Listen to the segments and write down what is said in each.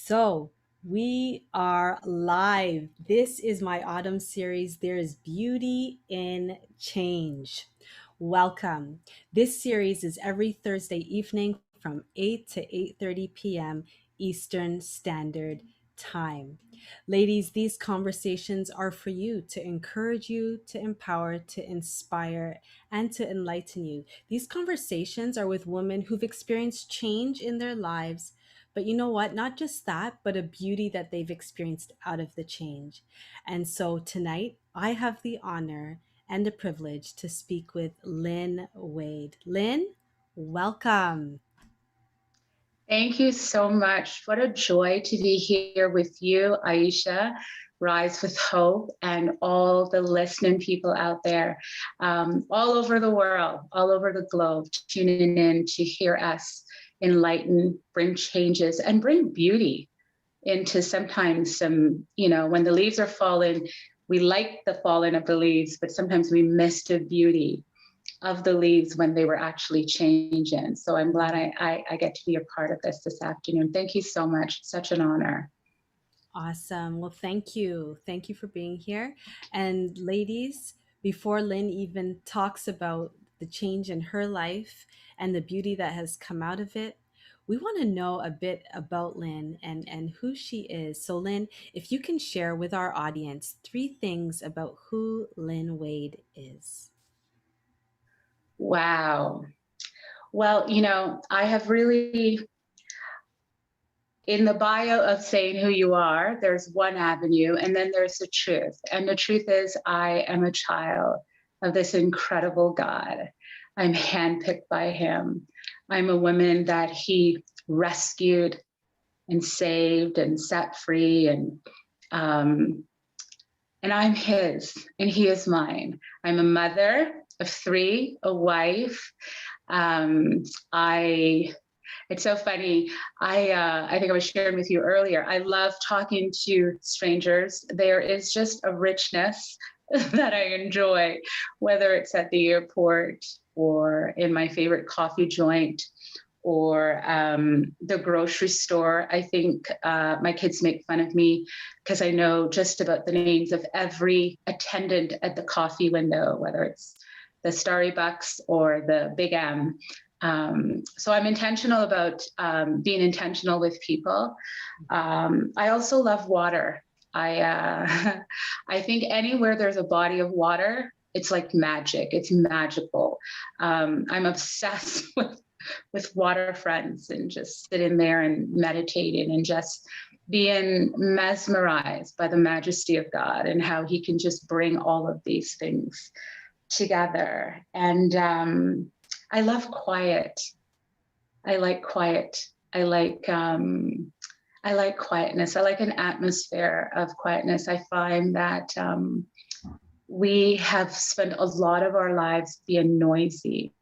So we are live. This is my autumn series. There is beauty in change. Welcome. This series is every Thursday evening from 8 to 8:30 p.m. Eastern Standard Time. Ladies, these conversations are for you to encourage you, to empower, to inspire, and to enlighten you. These conversations are with women who've experienced change in their lives, but you know what? Not just that, but a beauty that they've experienced out of the change. And so tonight, I have the honor and the privilege to speak with Lyn Wade. Lynn, welcome. Thank you so much. What a joy to be here with you, Aisha, Rise with Hope, and all the listening people out there, all over the world, all over the globe, tuning in to hear us enlighten, bring changes, and bring beauty into sometimes when the leaves are falling, we like the falling of the leaves, but sometimes we miss the beauty of the leaves when they were actually changing. So I'm glad I get to be a part of this afternoon. Thank you so much. Such an honor. Awesome. Well, thank you. Thank you for being here. And ladies, before Lynn even talks about the change in her life and the beauty that has come out of it, we want to know a bit about Lynn and who she is. So, Lynn, if you can share with our audience three things about who Lyn Wade is. Wow. Well, I have really, in the bio of saying who you are, there's one avenue, and then there's the truth. And the truth is, I am a child of this incredible God. I'm handpicked by him. I'm a woman that he rescued and saved and set free, and I'm his and he is mine. I'm a mother of three, a wife. I It's so funny. I think I was sharing with you earlier. I love talking to strangers. There is just a richness that I enjoy, whether it's at the airport or in my favorite coffee joint or the grocery store. I think my kids make fun of me because I know just about the names of every attendant at the coffee window, whether it's the Starbucks or the Big M. So I'm intentional about being intentional with people. I also love water. I think anywhere there's a body of water, it's like magic. It's magical. I'm obsessed with waterfronts and just sitting there and meditating and just being mesmerized by the majesty of God and how he can just bring all of these things together. And I love quiet. I like quiet. I like quietness. I like an atmosphere of quietness. I find that we have spent a lot of our lives being noisy,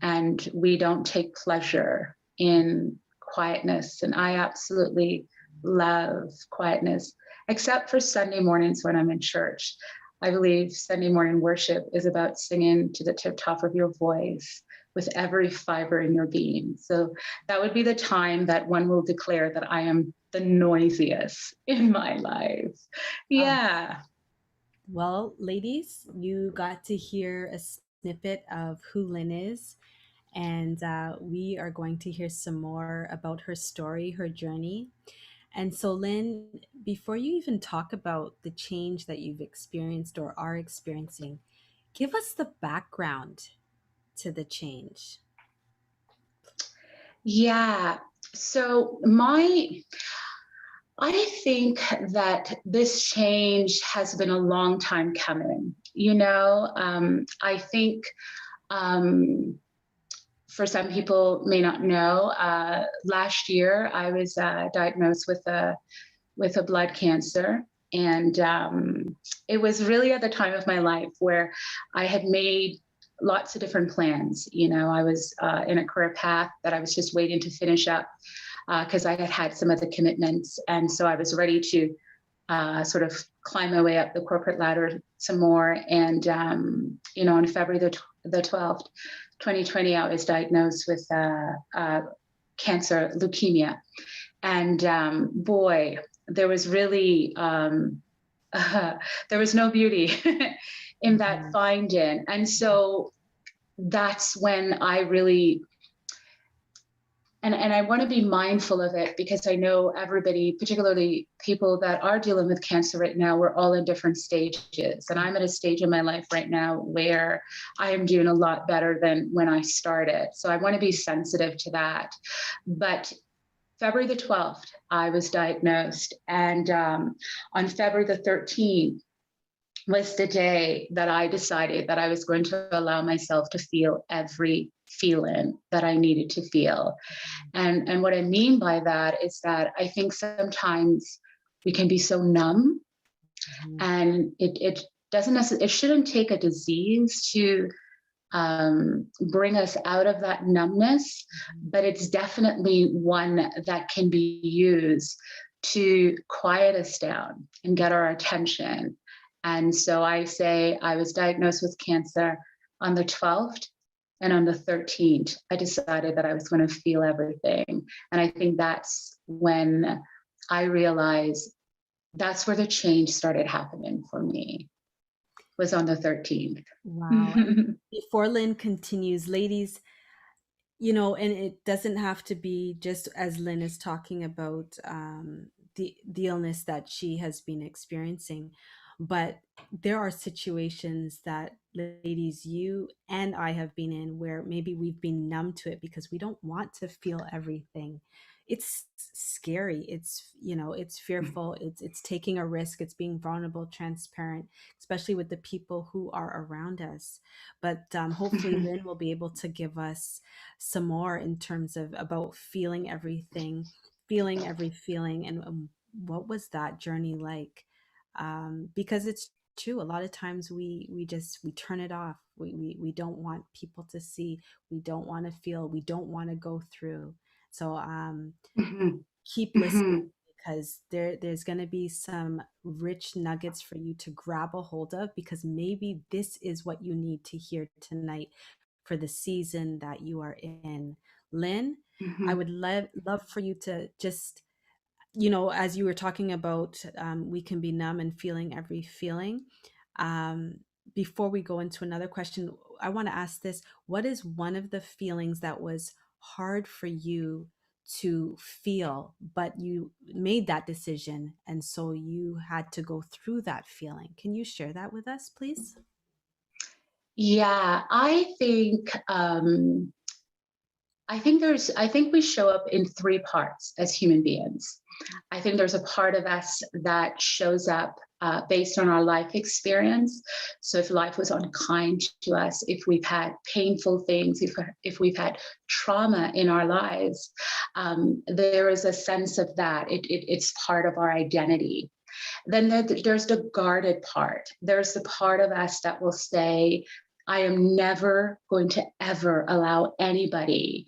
and we don't take pleasure in quietness. And I absolutely love quietness, except for Sunday mornings when I'm in church. I believe Sunday morning worship is about singing to the tip top of your voice with every fiber in your being. So that would be the time that one will declare that I am the noisiest in my life. Yeah. Well, ladies, you got to hear a snippet of who Lynn is, and we are going to hear some more about her story, her journey. And so, Lynn, before you even talk about the change that you've experienced or are experiencing, give us the background to the change. Yeah. So I think that this change has been a long time coming. I think for some people may not know, last year I was diagnosed with a blood cancer. And it was really at the time of my life where I had made lots of different plans. I was in a career path that I was just waiting to finish up because I had some other commitments. And so I was ready to sort of climb my way up the corporate ladder some more. And, on February the 12th, 2020, I was diagnosed with cancer, leukemia. And boy, there was really, there was no beauty in that Mhm. finding. And so that's when I really, and I want to be mindful of it, because I know everybody, particularly people that are dealing with cancer right now, we're all in different stages. And I'm at a stage in my life right now where I am doing a lot better than when I started. So I want to be sensitive to that. But February the 12th, I was diagnosed. And on February the 13th, was the day that I decided that I was going to allow myself to feel every feeling that I needed to feel. And what I mean by that is that I think sometimes we can be so numb, Mhm. and it doesn't necessarily, it shouldn't take a disease to bring us out of that numbness, Mhm. but it's definitely one that can be used to quiet us down and get our attention. And so I say I was diagnosed with cancer on the 12th, and on the 13th, I decided that I was going to feel everything. And I think that's when I realized that's where the change started happening for me, was on the 13th. Wow. And before Lynn continues, ladies, and it doesn't have to be just as Lynn is talking about the illness that she has been experiencing, but there are situations that, ladies, you and I have been in where maybe we've been numb to it because we don't want to feel everything. It's scary. It's fearful. It's taking a risk. It's being vulnerable, transparent, especially with the people who are around us. But hopefully, Lynn will be able to give us some more in terms of about feeling everything, feeling every feeling, and what was that journey like? Because it's true. A lot of times we turn it off. We don't want people to see. We don't want to feel. We don't want to go through. So Mhm. keep listening, Mhm. because there's going to be some rich nuggets for you to grab a hold of, because maybe this is what you need to hear tonight for the season that you are in. Lynn, I Mhm. would love for you to just, as you were talking about, we can be numb and feeling every feeling. Um, Before we go into another question, I want to ask this: what is one of the feelings that was hard for you to feel, but you made that decision, and so you had to go through that feeling? Can you share that with us, please? Yeah, I think we show up in three parts as human beings. I think there's a part of us that shows up based on our life experience. So if life was unkind to us, if we've had painful things, if we've had trauma in our lives, there is a sense of that. It's part of our identity. Then there's the guarded part. There's the part of us that will say, I am never going to ever allow anybody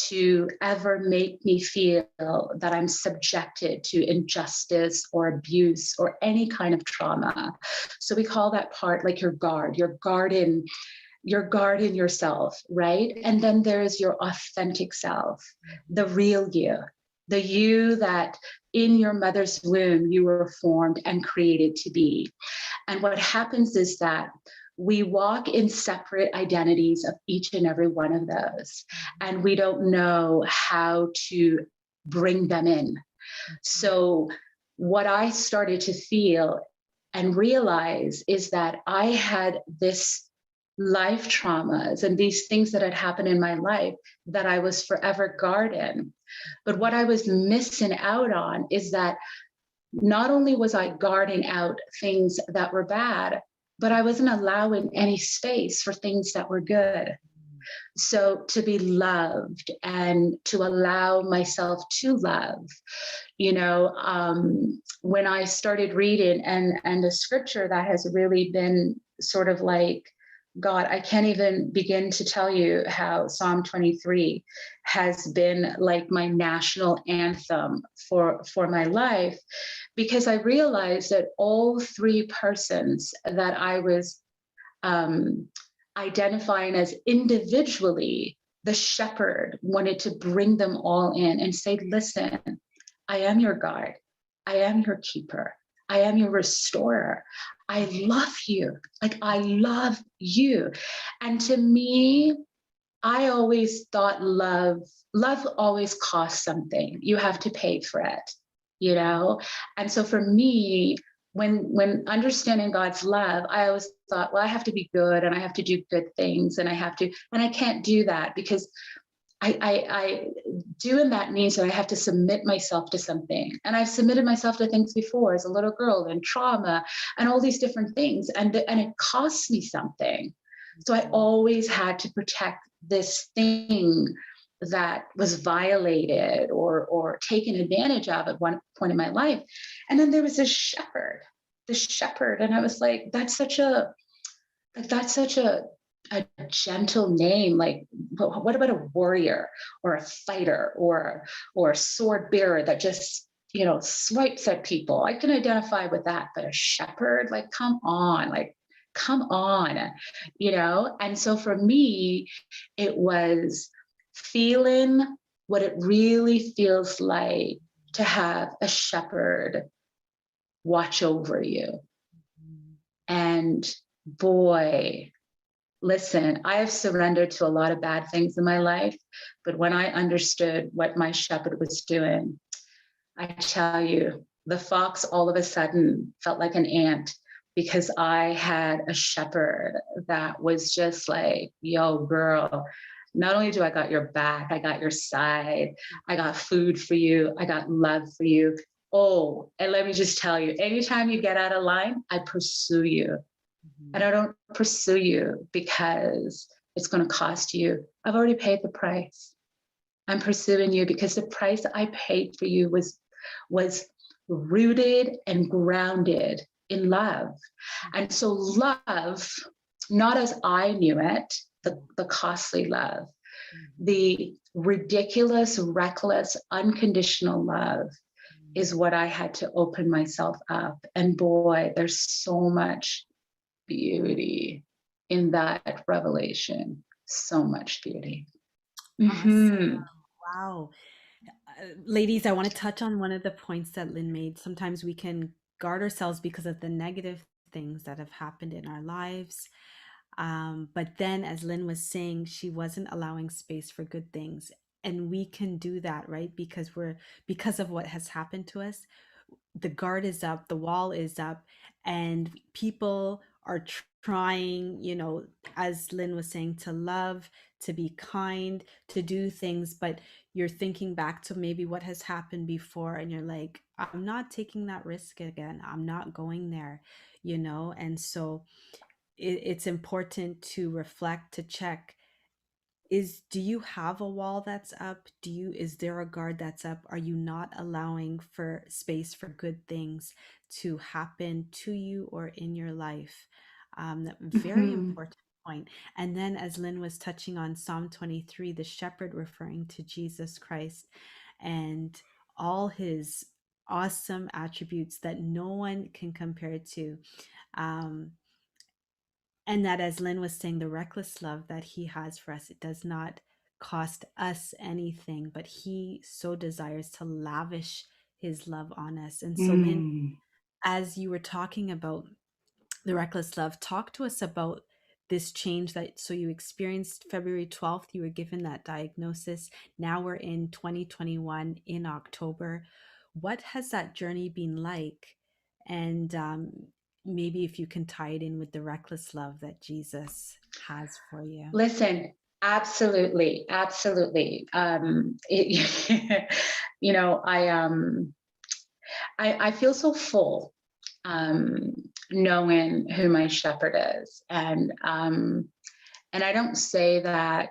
to ever make me feel that I'm subjected to injustice or abuse or any kind of trauma. So we call that part like your guard, your guard in yourself, right? And then there's your authentic self, the real you, the you that in your mother's womb you were formed and created to be. And what happens is that we walk in separate identities of each and every one of those, and we don't know how to bring them in. So, what I started to feel and realize is that I had this life traumas and these things that had happened in my life that I was forever guarding. But what I was missing out on is that not only was I guarding out things that were bad, but I wasn't allowing any space for things that were good. So to be loved and to allow myself to love, when I started reading, and the scripture that has really been sort of like, God, I can't even begin to tell you how Psalm 23 has been like my national anthem for my life, because I realized that all three persons that I was um, identifying as individually, the shepherd wanted to bring them all in and say, listen, I am your guard. I am your keeper. I am your restorer. I love you. Like, I love you. And to me, I always thought love always costs something. You have to pay for it, you know? And so for me, when understanding God's love, I always thought, well, I have to be good and I have to do good things and I can't do that because I doing that means that I have to submit myself to something. And I've submitted myself to things before as a little girl and trauma and all these different things. And it costs me something. So I always had to protect this thing that was violated or taken advantage of at one point in my life. And then there was this shepherd. And I was like, that's such a gentle name. Like, what about a warrior or a fighter or a sword bearer that just, swipes at people? I can identify with that, but a shepherd, like, come on, And so for me, it was feeling what it really feels like to have a shepherd watch over you. And boy, listen, I have surrendered to a lot of bad things in my life, but when I understood what my shepherd was doing, I tell you, the fox all of a sudden felt like an ant because I had a shepherd that was just like, yo, girl, not only do I got your back, I got your side, I got food for you, I got love for you. Oh, and let me just tell you, anytime you get out of line, I pursue you. And I don't pursue you because it's going to cost you. I've already paid the price. I'm pursuing you because the price I paid for you was rooted and grounded in love. And so love, not as I knew it, the costly love, the ridiculous, reckless, unconditional love is what I had to open myself up. And boy, there's so much beauty in that revelation. So much beauty. Awesome. Mm-hmm. Wow. Ladies, I want to touch on one of the points that Lynn made. Sometimes we can guard ourselves because of the negative things that have happened in our lives. But then, as Lynn was saying, she wasn't allowing space for good things. And we can do that, right? Because of what has happened to us, the guard is up, the wall is up, and people are trying, as Lynn was saying, to love, to be kind, to do things, but you're thinking back to maybe what has happened before, and you're like, I'm not taking that risk again. I'm not going there, and so it's important to reflect, to check, do you have a wall that's up? Is there a guard that's up? Are you not allowing for space for good things to happen to you or in your life? That very Mm-hmm. important point. And then, as Lynn was touching on Psalm 23, the shepherd referring to Jesus Christ and all his awesome attributes that no one can compare to. Um, and that, as Lynn was saying, the reckless love that he has for us, it does not cost us anything, but he so desires to lavish his love on us. And so, Lynn, Mm. as you were talking about the reckless love, talk to us about this change so you experienced February 12th, you were given that diagnosis. Now we're in 2021 in October. What has that journey been like? And maybe if you can tie it in with the reckless love that Jesus has for you. Listen, absolutely, absolutely. You know, I feel so full, um, knowing who my shepherd is, and I don't say that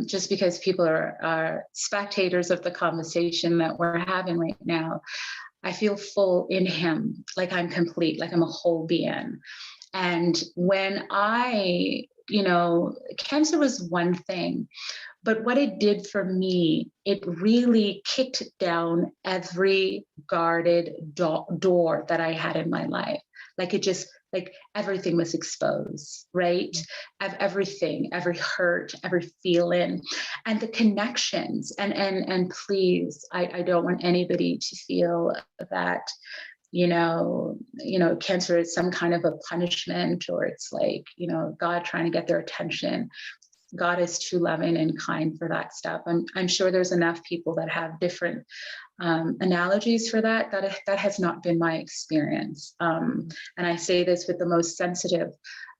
just because people are spectators of the conversation that we're having right now. I feel full in him, like I'm complete, like I'm a whole being. And when cancer was one thing, but what it did for me, it really kicked down every guarded door that I had in my life. Like it just, like everything was exposed, right? Everything, every hurt, every feeling, and the connections. And please, I don't want anybody to feel that, cancer is some kind of a punishment, or it's like, God trying to get their attention. God is too loving and kind for that stuff. I'm sure there's enough people that have different analogies for that. That has not been my experience. And I say this with the most sensitive,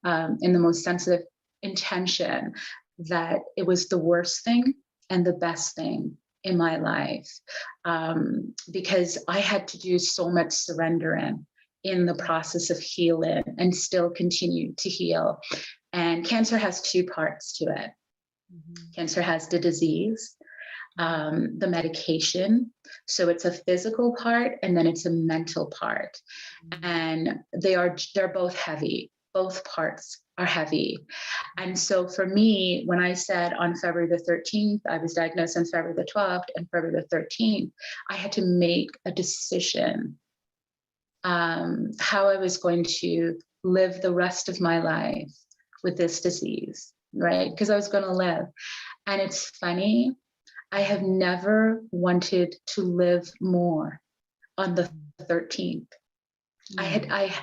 in the most sensitive intention, that it was the worst thing and the best thing in my life, because I had to do so much surrendering in the process of healing and still continue to heal. And cancer has two parts to it. Cancer has the disease, the medication. So it's a physical part, and then it's a mental part. And they're both heavy. Both parts are heavy. And so for me, when I said on February the 13th, I was diagnosed on February the 12th, and February the 13th, I had to make a decision how I was going to live the rest of my life with this disease, right? Because I was going to live. And it's funny, I have never wanted to live more on the 13th. I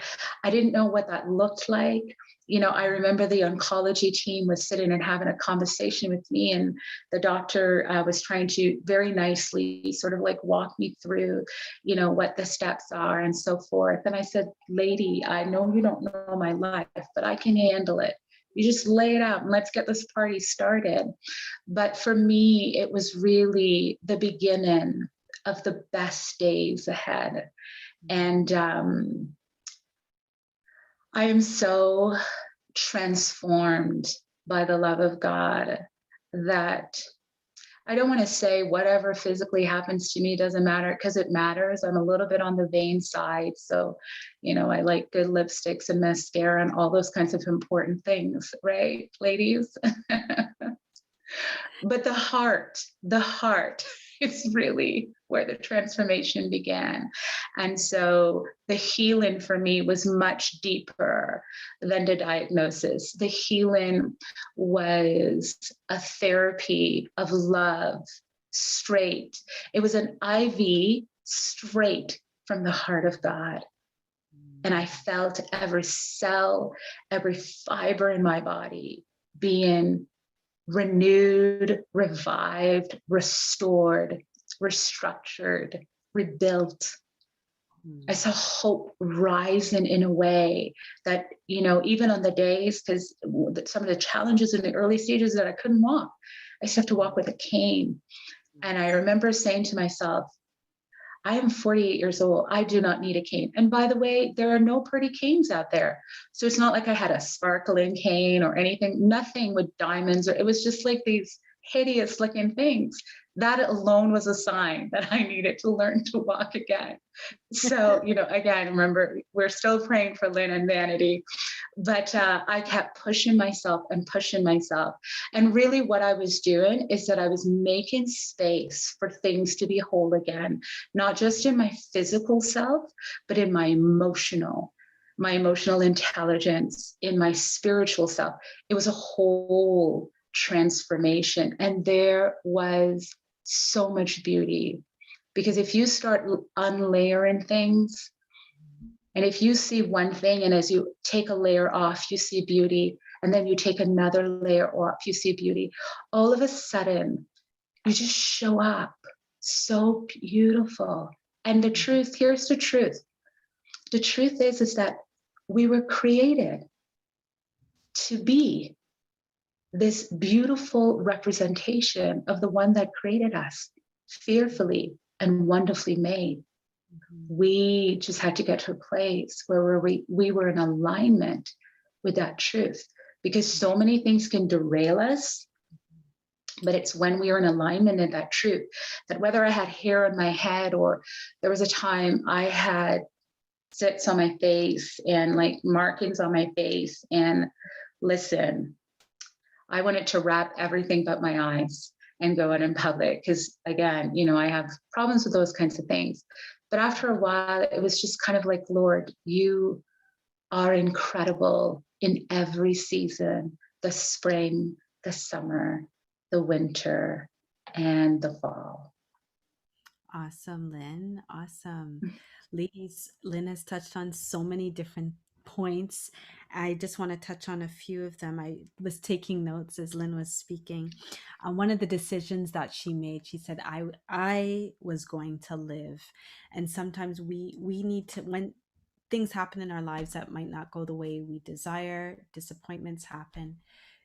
didn't know what that looked like. I remember the oncology team was sitting and having a conversation with me, and the doctor was trying to very nicely sort of like walk me through, what the steps are and so forth. And I said, lady, I know you don't know my life, but I can handle it. You just lay it out and let's get this party started. But for me, it was really the beginning of the best days ahead. And I am so transformed by the love of God that I don't want to say whatever physically happens to me doesn't matter, because it matters. I'm a little bit on the vain side. So, I like good lipsticks and mascara and all those kinds of important things, right, ladies? But the heart is really where the transformation began. And so the healing for me was much deeper than the diagnosis. The healing was a therapy of love, straight. It was an IV straight from the heart of God. And I felt every cell, every fiber in my body being renewed, revived, restored, restructured, rebuilt. I saw hope rising in a way that, even on the days, because some of the challenges in the early stages that I couldn't walk, I used to have to walk with a cane. And I remember saying to myself, I am 48 years old. I do not need a cane. And by the way, there are no pretty canes out there. So it's not like I had a sparkling cane or anything, nothing with diamonds. It was just like these hideous looking things. That alone was a sign that I needed to learn to walk again. So, again, remember, we're still praying for Lynn and Vanity, but I kept pushing myself and pushing myself. And really what I was doing is that I was making space for things to be whole again, not just in my physical self, but in my emotional intelligence, in my spiritual self. It was a whole transformation. And there was so much beauty, because if you start unlayering things, and if you see one thing, and as you take a layer off, you see beauty, and then you take another layer off, you see beauty, all of a sudden, you just show up so beautiful. And the truth, here's the truth. The truth is that we were created to be this beautiful representation of the one that created us, fearfully and wonderfully made. We just had to get to a place where we were in alignment with that truth, because so many things can derail us, but it's when we are in alignment in that truth, that whether I had hair on my head, or there was a time I had zits on my face and like markings on my face, and listen, I wanted to wrap everything but my eyes and go out in public, because again, I have problems with those kinds of things. But after a while, it was just kind of like, Lord, you are incredible in every season, the spring, the summer, the winter, and the fall. Awesome, Lynn. Awesome. Ladies, Lynn has touched on so many different points. I just want to touch on a few of them. I was taking notes as Lynn was speaking. One of the decisions that she made, she said, I was going to live. And sometimes we need to, when things happen in our lives that might not go the way we desire, disappointments happen,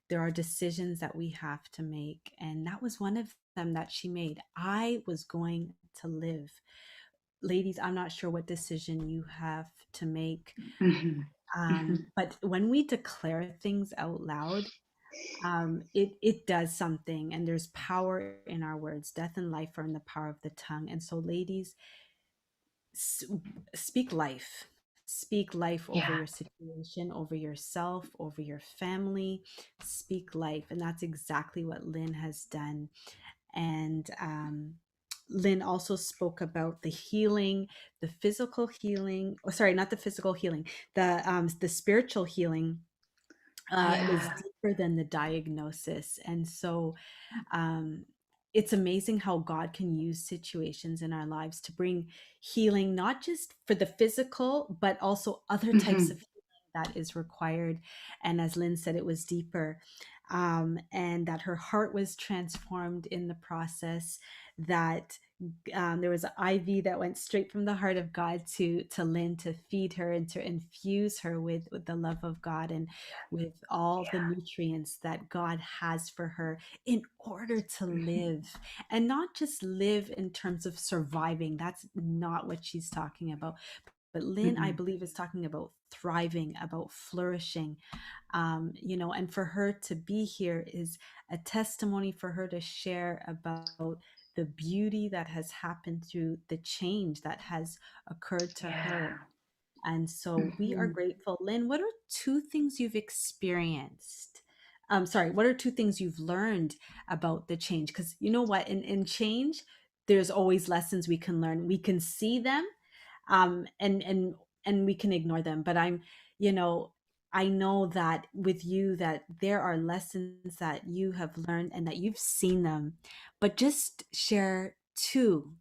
there are decisions that we have to make. And that was one of them that she made. I was going to live. Ladies, I'm not sure what decision you have to make. Mhm. Mhm. But when we declare things out loud, it does something, and there's power in our words. Death and life are in the power of the tongue. And so, ladies, s- speak life. Speak life over Yeah. your situation, over yourself, over your family. Speak life. And that's exactly what Lynn has done. And Lynn also spoke about the healing, the physical healing. Oh, sorry, not the physical healing, the spiritual healing. It was Yeah. deeper than the diagnosis, and so um, it's amazing how God can use situations in our lives to bring healing, not just for the physical, but also other types Mhm. of healing that is required. And as Lynn said, it was deeper, and that her heart was transformed in the process. That there was an IV that went straight from the heart of God to Lynn to feed her and to infuse her with the love of God and with all the Yeah. nutrients that God has for her in order to Mhm. live, and not just live in terms of surviving. That's not what she's talking about. But Lynn, I Mhm. believe, is talking about thriving, about flourishing. And for her to be here is a testimony for her to share about the beauty that has happened through the change that has occurred to her. Yeah. And so we are Mhm. grateful. Lynn, what are two things you've experienced? Sorry, what are two things you've learned about the change? Because you know what, in change, there's always lessons we can learn. We can see them, and we can ignore them. But you know, I know that with you that there are lessons that you have learned and that you've seen them. But just share two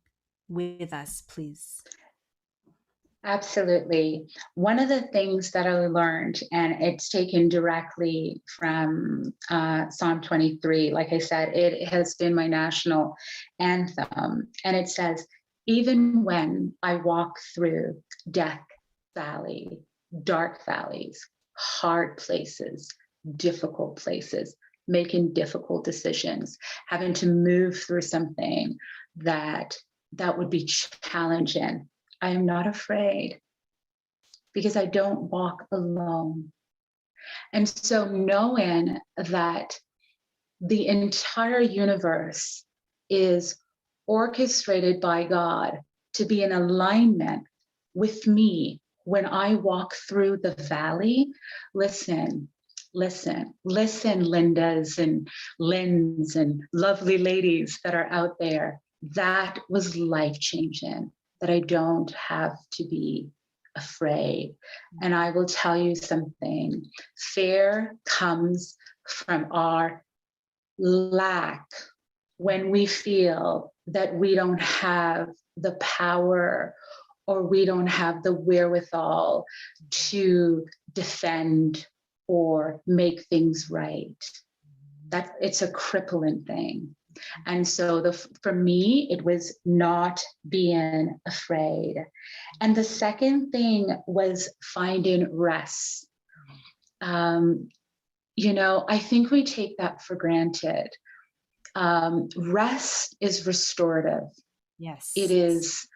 with us, please. Absolutely. One of the things that I learned, and it's taken directly from Psalm 23, like I said, it has been my national anthem. And it says, even when I walk through death valley, dark valleys, hard places, difficult places, making difficult decisions, having to move through something that that would be challenging, I am not afraid because I don't walk alone. And so, knowing that the entire universe is orchestrated by God to be in alignment with me when I walk through the valley, listen, listen, Lindas and Lyns and lovely ladies that are out there. That was life changing, that I don't have to be afraid. And I will tell you something, fear comes from our lack, when we feel that we don't have the power or we don't have the wherewithal to defend or make things right. That it's a crippling thing. And so for me, it was not being afraid. And the second thing was finding rest. Um, I think we take that for granted. Rest is restorative. It Yes. is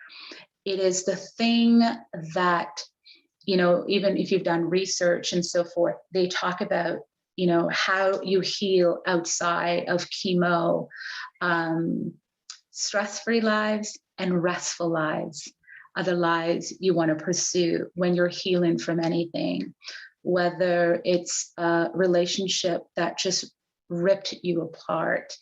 it is the thing that, even if you've done research and so forth, they talk about, how you heal outside of chemo, um, stress-free lives and restful lives are the lives you want to pursue when you're healing from anything, whether it's a relationship that just ripped you apart,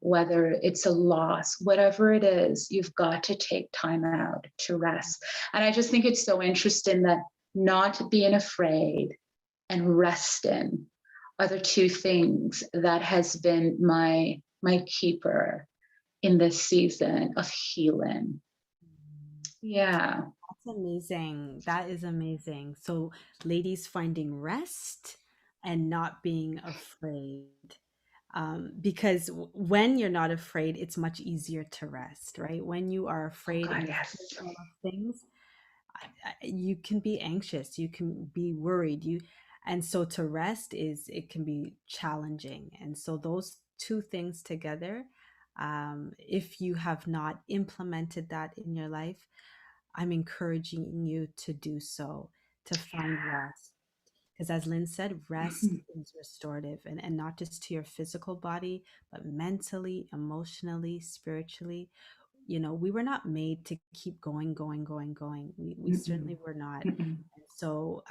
whether it's a loss, whatever it is, you've got to take time out to rest. And I just think it's so interesting that not being afraid, and resting are the two things that has been my keeper in this season of healing. Yeah. That's amazing. That is amazing. So, ladies finding rest and not being afraid. Because when you're not afraid, it's much easier to rest, right? When you are Oh afraid and God, you're yes. fearful of things, you can be anxious, you can be worried, and so to rest is it can be challenging. And so those two things together, if you have not implemented that in your life, I'm encouraging you to do so, to find rest. Because as Lynn said, rest Mhm. is restorative, and not just to your physical body, but mentally, emotionally, spiritually. We were not made to keep going, going, going, going. We Mm-mm. certainly were not. Mm-mm. And so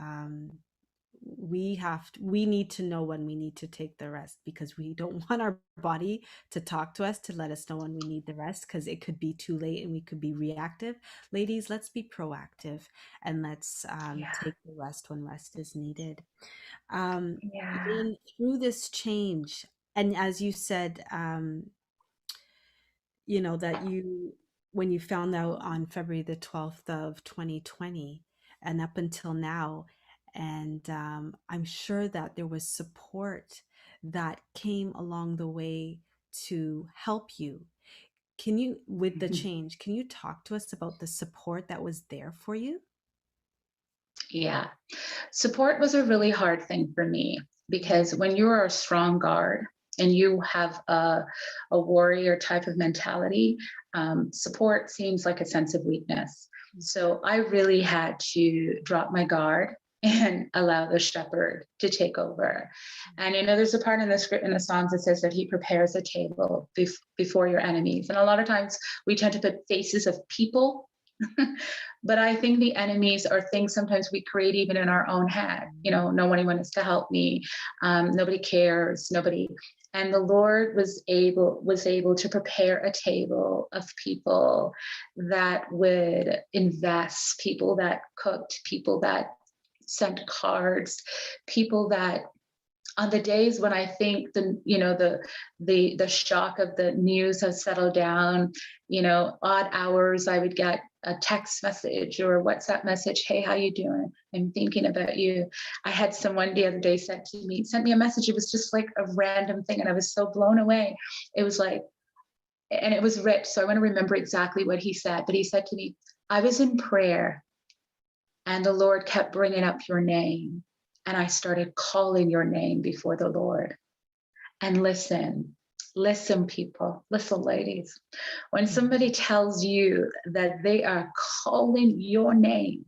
we need to know when we need to take the rest, because we don't want our body to talk to us to let us know when we need the rest, because it could be too late and we could be reactive. Ladies, let's be proactive, and let's Yeah. take the rest when rest is needed. um, Yeah. Lynn, through this change, and as you said, that when you found out on February the 12th of 2020 and up until now, and I'm sure that there was support that came along the way to help you. With the Mhm. change, can you talk to us about the support that was there for you? Yeah. Support was a really hard thing for me Mm, because when you are a strong guard and you have a warrior type of mentality, support seems like a sense of weakness. mm, So I really had to drop my guard and allow the shepherd to take over. And there's a part in the script in the Psalms that says that he prepares a table before your enemies. And a lot of times we tend to put faces of people but I think the enemies are things sometimes we create even in our own head. mm, Nobody wants to help me. Nobody cares. Nobody. And the Lord was able to prepare a table of people that would invest, people that cooked, people that sent cards, people that on the days when I think the shock of the news has settled down, odd hours I would get a text message or a WhatsApp message, hey, how you doing? I'm thinking about you. I had someone the other day sent me a message. It was just like a random thing, and I was so blown away. It was like, and it was rich. So I want to remember exactly what he said. But he said to me, I was in prayer and the Lord kept bringing up your name. And I started calling your name before the Lord. And listen, people, listen, ladies. When somebody mm, tells you that they are calling your name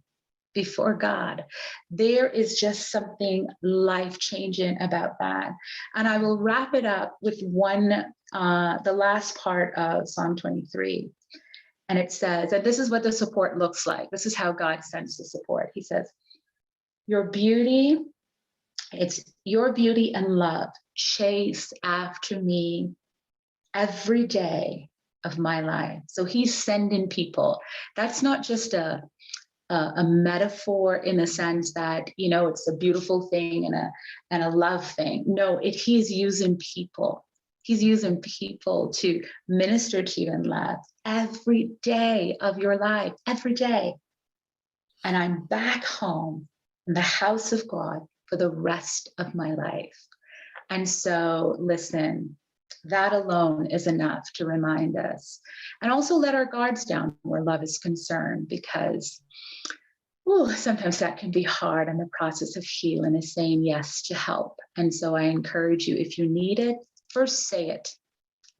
before God, there is just something life changing about that. And I will wrap it up with the last part of Psalm 23. And it says, and this is what the support looks like. This is how God sends the support. He says, Your beauty, it's your beauty and love chase after me every day of my life. So he's sending people. That's not just a metaphor in the sense that it's a beautiful thing and a love thing. No, he's using people. He's using people to minister to you in love every day of your life, every day. And I'm back home in the house of God for the rest of my life. And so, listen, that alone is enough to remind us and also let our guards down where love is concerned, because sometimes that can be hard. And the process of healing is saying yes to help. And so I encourage you, if you need it, first say it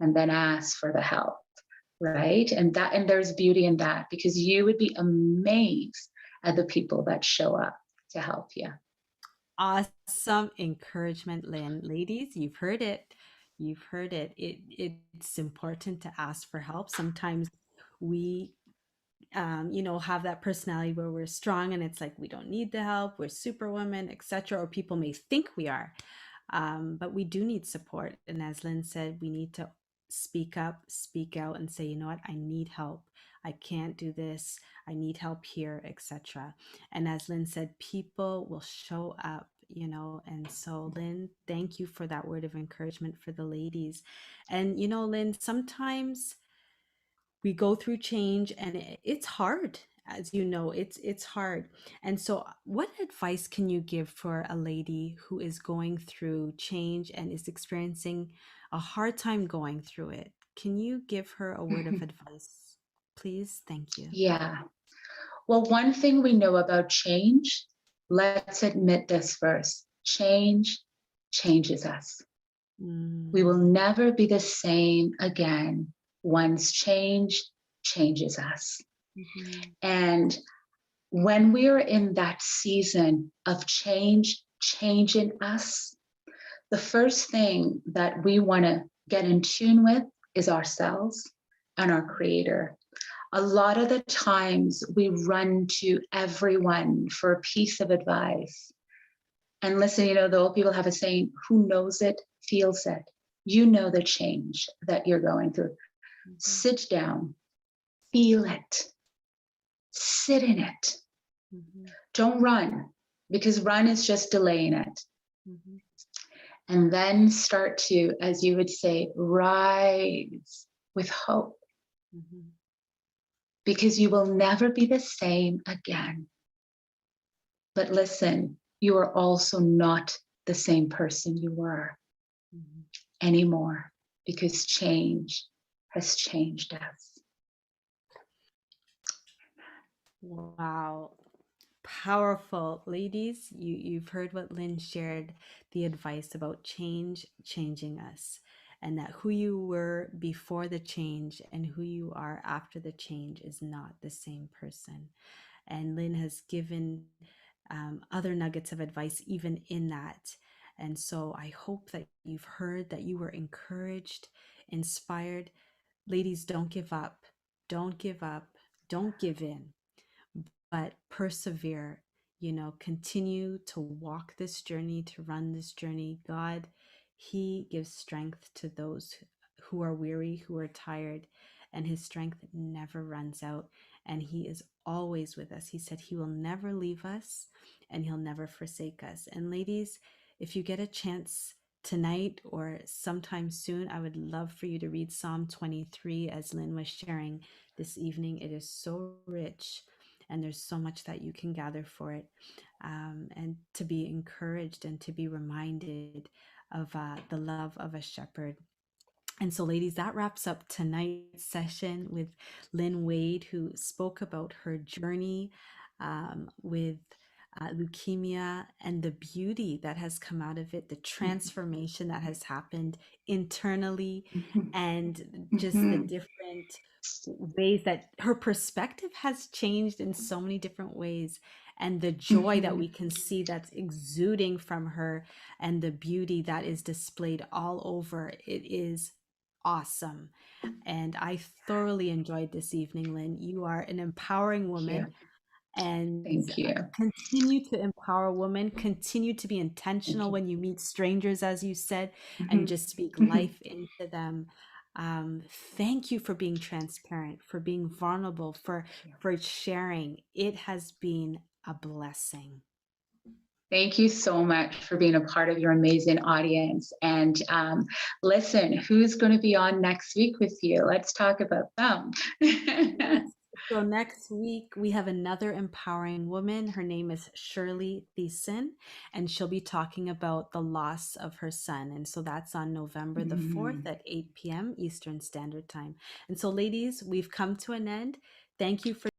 and then ask for the help. Right. And there's beauty in that, because you would be amazed at the people that show up to help you. awesome encouragement, Lynn. Ladies, you've heard it. You've heard it. It's important to ask for help. Sometimes we have that personality where we're strong and it's like we don't need the help, we're superwoman, etc. Or people may think we are. But we do need support. And as Lynn said, we need to speak up, speak out, and say, you know what, I need help. I can't do this, I need help here, etc. And as Lynn said, people will show up, you know. And so, Lynn, thank you for that word of encouragement for the ladies. And, you know, Lynn, sometimes we go through change and it's hard. As you know, it's hard. And so what advice can you give for a lady who is going through change and is experiencing a hard time going through it? Can you give her a word of advice, please? Thank you. Yeah. Well, one thing we know about change, let's admit this first: change changes us. We will Mm, never be the same again once change changes us. mhm, And when we are in that season of change changing us, the first thing that we want to get in tune with is ourselves and our creator. A lot of the times we run to everyone for a piece of advice. And listen, you know, the old people have a saying: who knows it feels it. You know the change that you're going through. mhm, Sit down, feel it, sit in it. mhm, Don't run, because run is just delaying it. mhm, And then start to, as you would say, rise with hope, mhm, because you will never be the same again. But listen, you are also not the same person you were mhm. anymore, because change has changed us. Wow. Powerful. Ladies, you've heard what Lynn shared, the advice about change changing us, and that who you were before the change and who you are after the change is not the same person. And Lynn has given other nuggets of advice even in that. And so I hope that you've heard, that you were encouraged, inspired. Ladies, don't give up. Don't give up. Don't give in, but persevere, you know, continue to walk this journey, to run this journey. God, He gives strength to those who are weary, who are tired, and His strength never runs out. And He is always with us. He said He will never leave us and He'll never forsake us. And ladies, if you get a chance tonight or sometime soon, I would love for you to read Psalm 23 as Lynn was sharing this evening. It is so rich and there's so much that you can gather for it, and to be encouraged and to be reminded of the love of a shepherd. And so, ladies, that wraps up tonight's session with Lyn Wade, who spoke about her journey with leukemia and the beauty that has come out of it, the transformation that has happened internally, and just the different ways that her perspective has changed in so many different ways, and the joy that we can see that's exuding from her, and the beauty that is displayed all over. It is awesome. And I thoroughly enjoyed this evening, Lynn. You are an empowering Thank you. woman, and Thank you. continue to empower women, continue to be intentional Thank when you meet strangers, as you said, and you. just speak life into them. Thank you for being transparent, for being vulnerable, for sharing. It has been a blessing. Thank you so much for being a part of your amazing audience. And listen, who's going to be on next week with you? Let's talk about them. Yes. So next week we have another empowering woman. Her name is Shirley Thiessen, and she'll be talking about the loss of her son. And so that's on November the 4th at 8 p.m. Eastern Standard Time. And so, ladies, we've come to an end. Thank you for